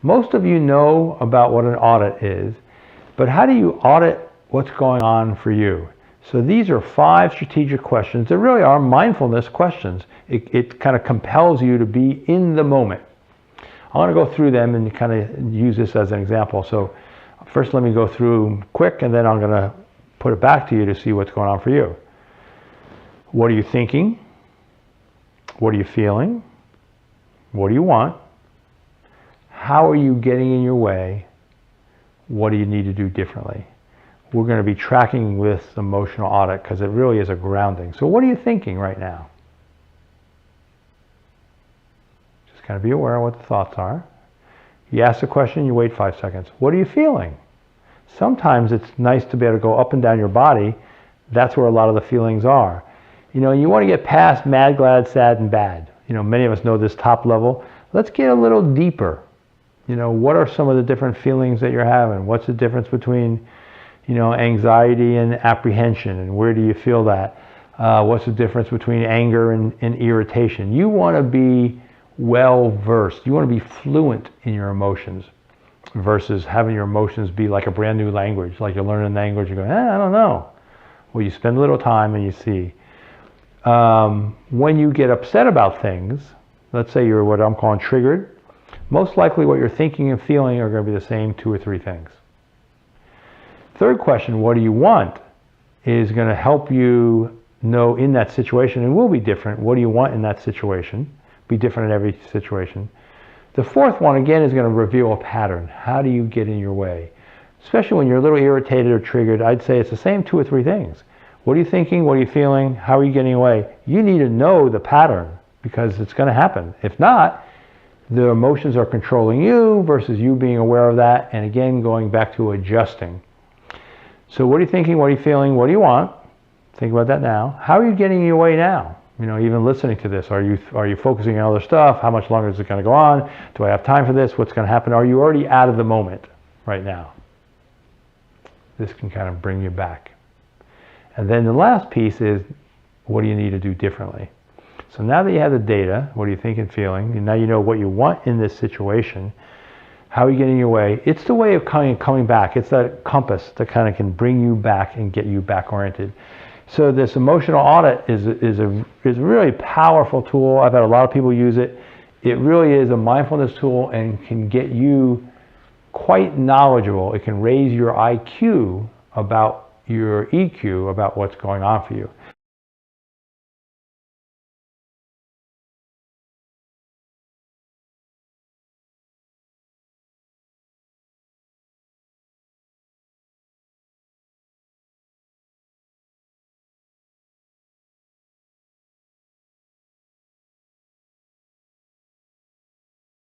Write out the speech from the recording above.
Most of you know about what an audit is, but how do you audit what's going on for you? So these are 5 strategic questions that really are mindfulness questions. It kind of compels you to be in the moment. I want to go through them and kind of use this as an example. So first let me go through quick, and then I'm going to put it back to you to see what's going on for you. What are you thinking? What are you feeling? What do you want? How are you getting in your way? What do you need to do differently? We're going to be tracking this emotional audit because it really is a grounding. So what are you thinking right now? Just kind of be aware of what the thoughts are. You ask the question, you wait 5 seconds. What are you feeling? Sometimes it's nice to be able to go up and down your body. That's where a lot of the feelings are. You know, you want to get past mad, glad, sad, and bad. You know, many of us know this top level. Let's get a little deeper. You know, what are some of the different feelings that you're having? What's the difference between, you know, anxiety and apprehension, and where do you feel that? What's the difference between anger and irritation? You want to be well versed. You want to be fluent in your emotions versus having your emotions be like a brand new language, like you're learning a language, you're going, I don't know. Well, you spend a little time and you see. When you get upset about things, let's say you're what I'm calling triggered, most likely what you're thinking and feeling are going to be the same 2 or 3 things. Third question, what do you want, is going to help you know in that situation, and will be different. What do you want in that situation? Be different in every situation. The fourth one, again, is going to reveal a pattern. How do you get in your way? Especially when you're a little irritated or triggered, I'd say it's the same 2 or 3 things. What are you thinking? What are you feeling? How are you getting away? You need to know the pattern because it's going to happen. If not, the emotions are controlling you versus you being aware of that, and again, going back to adjusting. So what are you thinking? What are you feeling? What do you want? Think about that now. How are you getting your way now? You know, even listening to this, are you focusing on other stuff? How much longer is it going to go on? Do I have time for this? What's going to happen? Are you already out of the moment right now? This can kind of bring you back. And then the last piece is, what do you need to do differently? So now that you have the data, what are you thinking, feeling, and now you know what you want in this situation, how are you getting your way? It's the way of coming back. It's that compass that kind of can bring you back and get you back oriented. So this emotional audit is a really powerful tool. I've had a lot of people use it. It really is a mindfulness tool and can get you quite knowledgeable. It can raise your IQ about your EQ about what's going on for you.